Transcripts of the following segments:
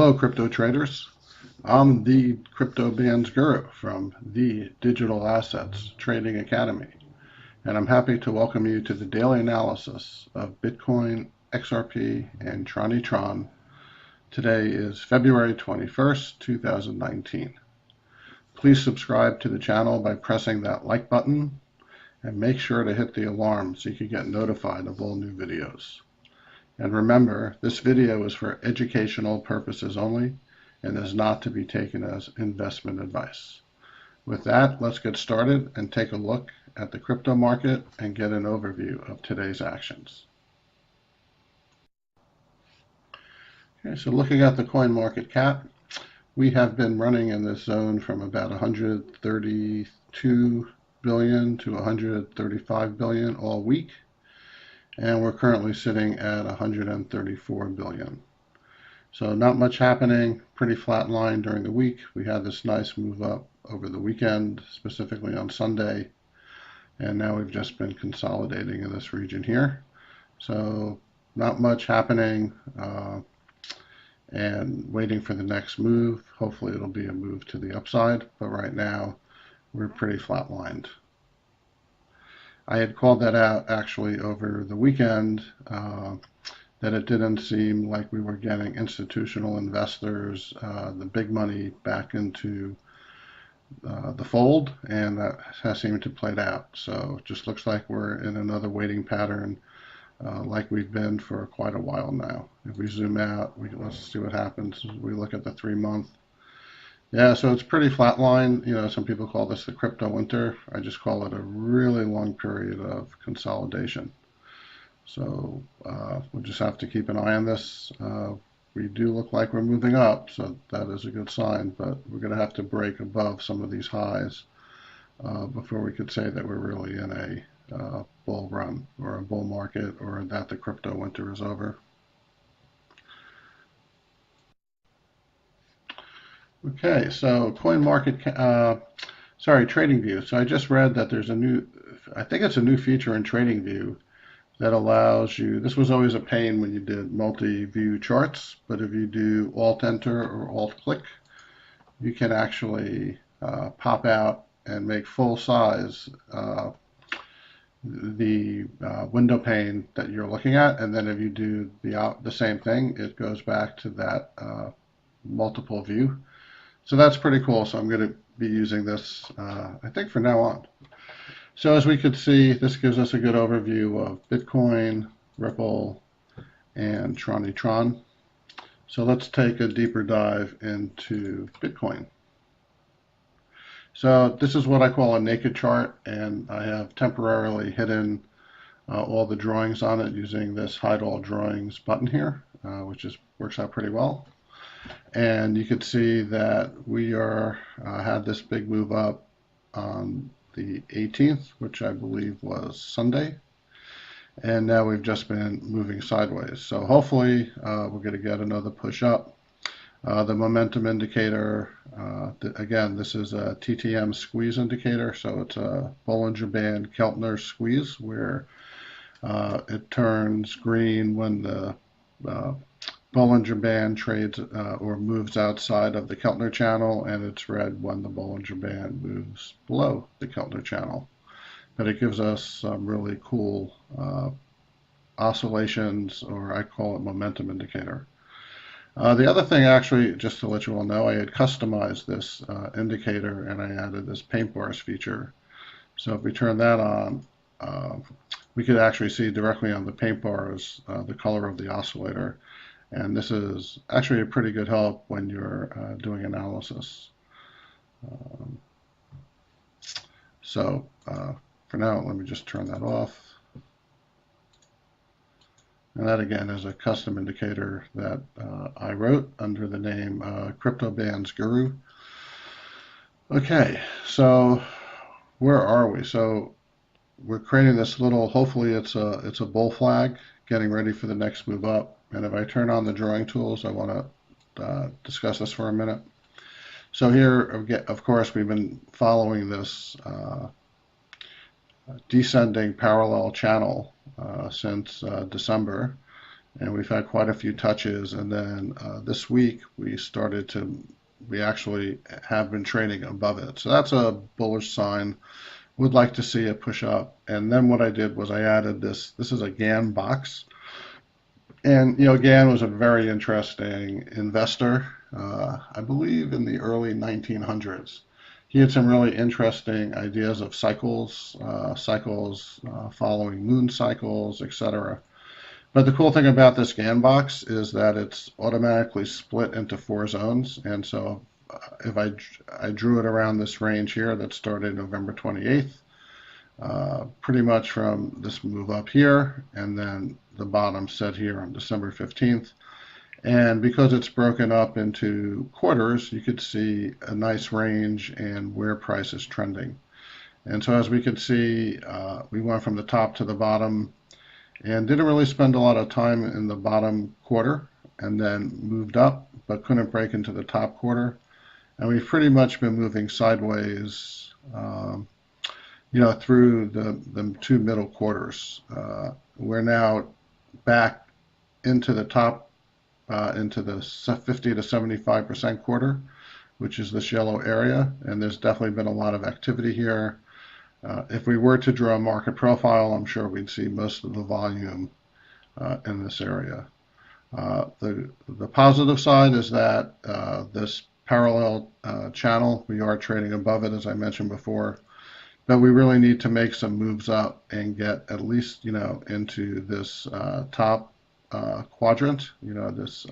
Hello, crypto traders. I'm the crypto bands guru from the Digital Assets Trading Academy, and I'm happy to welcome you to the daily analysis of Bitcoin, XRP, and Tron. Today is February 21st, 2019. Please subscribe to the channel by pressing that like button and make sure to hit the alarm so you can get notified of all new videos. And remember, this video is for educational purposes only and is not to be taken as investment advice. With that, let's get started and take a look at the crypto market and get an overview of today's actions. Okay, so looking at the coin market cap, we have been running in this zone from about 132 billion to 135 billion all week, and we're currently sitting at 134 billion. So not much happening, pretty flat line during the week. We had this nice move up over the weekend, specifically on Sunday, and now we've just been consolidating in this region here. So not much happening, and waiting for the next move. Hopefully it'll be a move to the upside, but right now we're pretty flatlined. I had called that out actually over the weekend, that it didn't seem like we were getting institutional investors, the big money back into the fold, and that has seemed to play out. So it just looks like we're in another waiting pattern, like we've been for quite a while now. If we zoom out, let's see what happens. We look at the 3-month. Yeah, so it's pretty flat line. You know, some people call this the crypto winter. I just call it a really long period of consolidation. So we'll just have to keep an eye on this. We do look like we're moving up, so that is a good sign, but we're going to have to break above some of these highs before we could say that we're really in a bull run or a bull market, or that the crypto winter is over. Okay, so TradingView. So I just read that there's I think it's a new feature in TradingView that allows you, this was always a pain when you did multi-view charts, but if you do Alt-Enter or Alt-Click, you can actually pop out and make full size the window pane that you're looking at, and then if you do the same thing, it goes back to that multiple view. So that's pretty cool. So I'm going to be using this, I think, from now on. So as we could see, this gives us a good overview of Bitcoin, Ripple, and Tron. So let's take a deeper dive into Bitcoin. So this is what I call a naked chart, and I have temporarily hidden all the drawings on it using this hide all drawings button here, which works out pretty well. And you can see that we had this big move up on the 18th, which I believe was Sunday. And now we've just been moving sideways. So hopefully we're going to get another push up. The momentum indicator, again, this is a TTM squeeze indicator. So it's a Bollinger Band Keltner squeeze where it turns green when the Bollinger Band trades or moves outside of the Keltner channel, and it's red when the Bollinger Band moves below the Keltner channel. But it gives us some really cool oscillations, or I call it momentum indicator. The other thing, actually, just to let you all know, I had customized this indicator and I added this paint bars feature. So if we turn that on, we could actually see directly on the paint bars the color of the oscillator. And this is actually a pretty good help when you're doing analysis. For now, let me just turn that off. And that, again, is a custom indicator that I wrote under the name Crypto Bands Guru. Okay, so where are we? So we're creating this little, hopefully it's a bull flag, getting ready for the next move up. And if I turn on the drawing tools, I want to discuss this for a minute. So here, of course, we've been following this descending parallel channel since December. and we've had quite a few touches. And then this week we actually have been trading above it. So that's a bullish sign. Would like to see it push up. And then what I did was I added this. This is a GAN box. And, GAN was a very interesting investor, I believe in the early 1900s. He had some really interesting ideas of cycles, following moon cycles, etc. But the cool thing about this GAN box is that it's automatically split into 4 zones. And so if I drew it around this range here that started November 28th, pretty much from this move up here, and then the bottom set here on December 15th. And because it's broken up into quarters, you could see a nice range and where price is trending. And so as we could see, we went from the top to the bottom and didn't really spend a lot of time in the bottom quarter, and then moved up but couldn't break into the top quarter. And we've pretty much been moving sideways through the 2 middle quarters. We're now back into the top, into the 50 to 75% quarter, which is this yellow area, and there's definitely been a lot of activity here. If we were to draw a market profile, I'm sure we'd see most of the volume in this area. The positive side is that this parallel channel, we are trading above it, as I mentioned before, but we really need to make some moves up and get at least into this top quadrant, this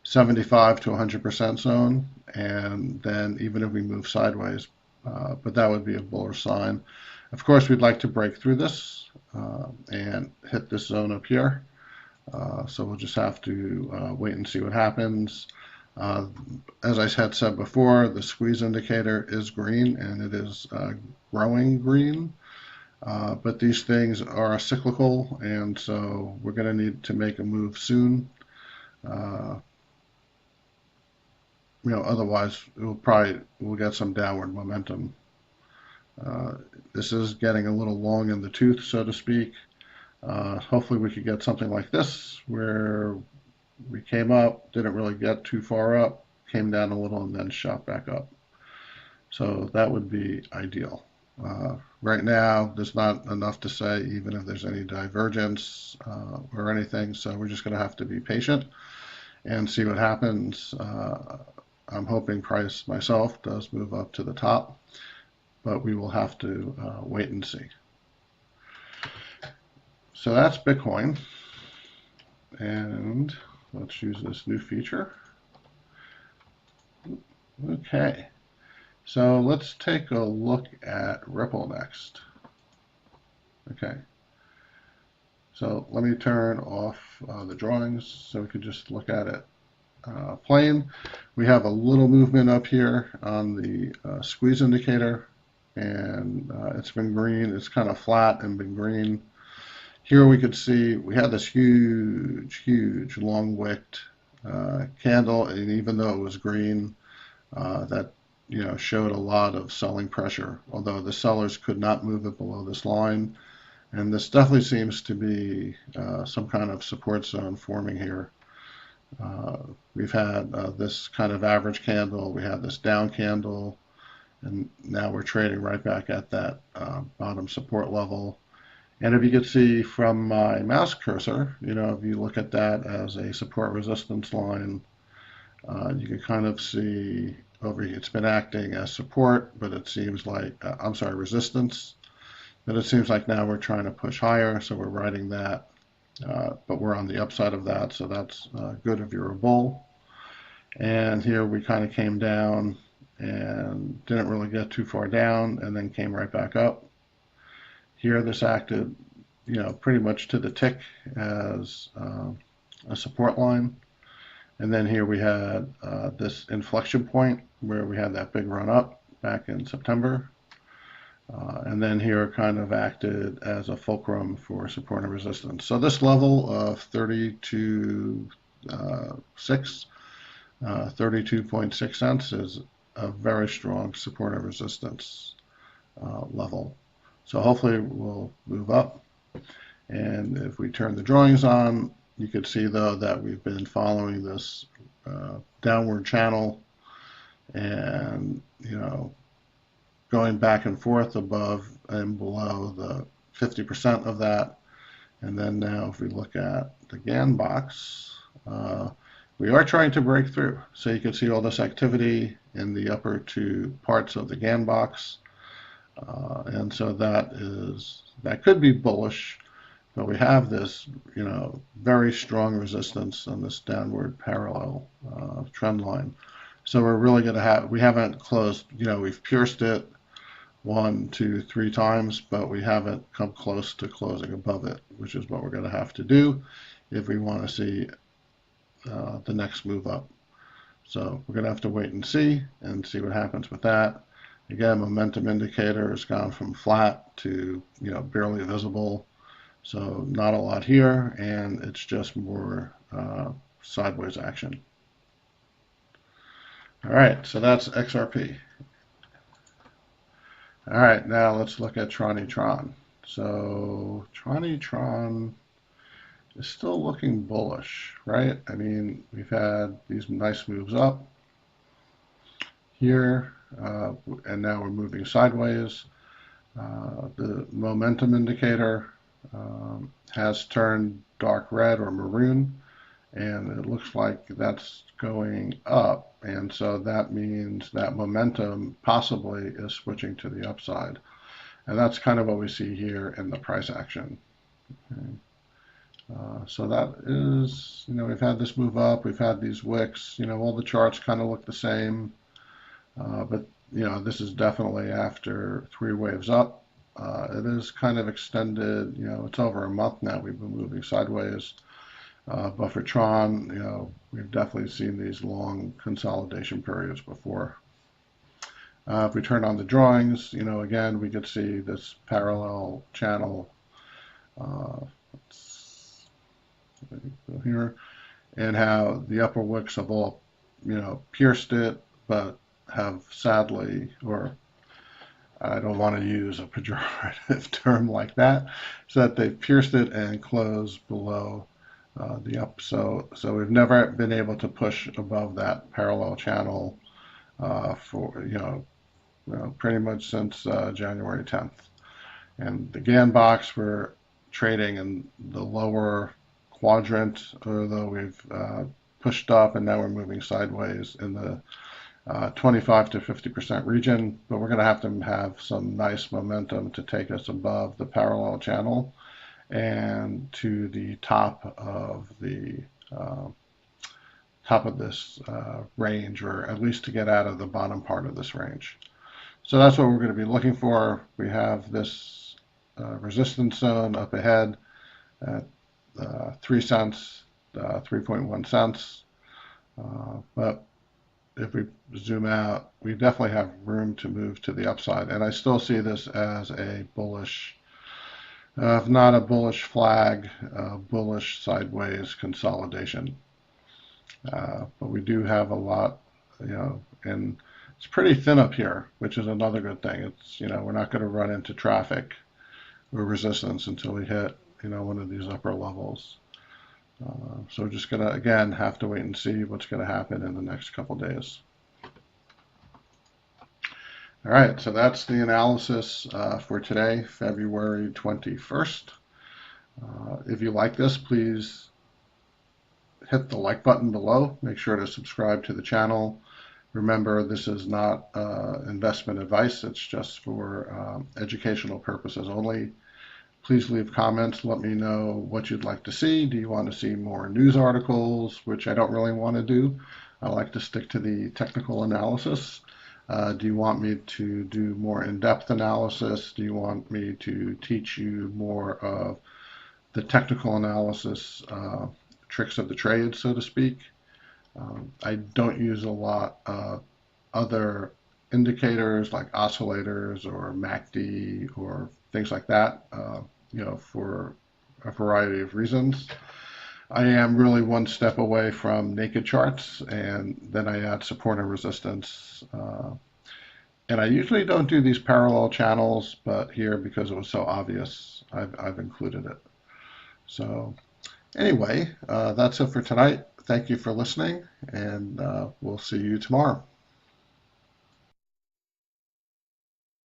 75 to 100% zone, and then even if we move sideways, but that would be a bullish sign. Of course, we'd like to break through this and hit this zone up here. So we'll just have to wait and see what happens. As I had said before, the squeeze indicator is green, and it is growing green. But these things are cyclical, and so we're going to need to make a move soon. Otherwise we'll get some downward momentum. This is getting a little long in the tooth, so to speak. Hopefully we could get something like this, where we came up, didn't really get too far up, came down a little, and then shot back up. So that would be ideal. Right now, there's not enough to say, even if there's any divergence or anything, so we're just going to have to be patient and see what happens. I'm hoping price myself does move up to the top, but we will have to wait and see. So that's Bitcoin, and let's use this new feature. Okay, so let's take a look at Ripple next. Okay, so let me turn off the drawings so we can just look at it plain. We have a little movement up here on the squeeze indicator, and it's been green. It's kind of flat and been green. Here we could see we had this huge long-wicked candle, and even though it was green, that showed a lot of selling pressure, although the sellers could not move it below this line. And this definitely seems to be some kind of support zone forming here. We've had this kind of average candle, we had this down candle, and now we're trading right back at that bottom support level. And if you could see from my mouse cursor, if you look at that as a support resistance line, you can kind of see over here, it's been acting as support, but it seems like, resistance. But it seems like now we're trying to push higher, so we're riding that. But we're on the upside of that, so that's good if you're a bull. And here we kind of came down and didn't really get too far down, and then came right back up. Here this acted, pretty much to the tick as a support line. And then here we had this inflection point where we had that big run up back in September. And then here kind of acted as a fulcrum for support and resistance. So this level of 32.6 cents is a very strong support and resistance level. So hopefully we'll move up. And if we turn the drawings on, You can see though that we've been following this downward channel, and going back and forth above and below the 50% of that. And then now if we look at the GAN box, we are trying to break through. So you can see all this activity in the upper two parts of the GAN box. And so that could be bullish, but we have this, very strong resistance on this downward parallel trend line. So we're really going to we haven't closed, we've pierced it 1, 2, 3 times, but we haven't come close to closing above it, which is what we're going to have to do if we want to see the next move up. So we're going to have to wait and see what happens with that. Again, momentum indicator has gone from flat to barely visible, so not a lot here, and it's just more sideways action. All right, so that's XRP. All right, now let's look at Tron. So Tron is still looking bullish, right? I mean, we've had these nice moves up here, and now we're moving sideways. The momentum indicator has turned dark red or maroon, and it looks like that's going up, and so that means that momentum possibly is switching to the upside, and that's kind of what we see here in the price action. Okay. So that is, we've had this move up, we've had these wicks, all the charts kind of look the same, but this is definitely after 3 waves up. It is kind of extended, it's over a month now we've been moving sideways. But for Tron, we've definitely seen these long consolidation periods before. If we turn on the drawings, again, we could see this parallel channel here, and how the upper wicks have all, pierced it, but have sadly, or I don't want to use a pejorative term like that, so that they've pierced it and closed below the up. So we've never been able to push above that parallel channel for pretty much since January 10th. And the GAN box, we're trading in the lower quadrant, although we've pushed up and now we're moving sideways in the 25 to 50% region. But we're going to have some nice momentum to take us above the parallel channel and to the top of this range, or at least to get out of the bottom part of this range. So that's what we're going to be looking for. We have this resistance zone up ahead at 3 cents, 3.1 cents. But if we zoom out, we definitely have room to move to the upside. And I still see this as a bullish, if not a bullish flag, bullish sideways consolidation. But we do have a lot, and it's pretty thin up here, which is another good thing. It's, we're not going to run into traffic or resistance until we hit, one of these upper levels. So we're just going to, again, have to wait and see what's going to happen in the next couple days. All right, so that's the analysis for today, February 21st. If you like this, please hit the like button below. Make sure to subscribe to the channel. Remember, this is not investment advice. It's just for educational purposes only. Please leave comments. Let me know what you'd like to see. Do you want to see more news articles, which I don't really want to do? I like to stick to the technical analysis. Do you want me to do more in-depth analysis? Do you want me to teach you more of the technical analysis, tricks of the trade, so to speak? I don't use a lot of other indicators like oscillators or MACD or things like that, for a variety of reasons. I am really one step away from naked charts, and then I add support and resistance. And I usually don't do these parallel channels, but here, because it was so obvious, I've included it. So Anyway, that's it for tonight. Thank you for listening, and we'll see you tomorrow.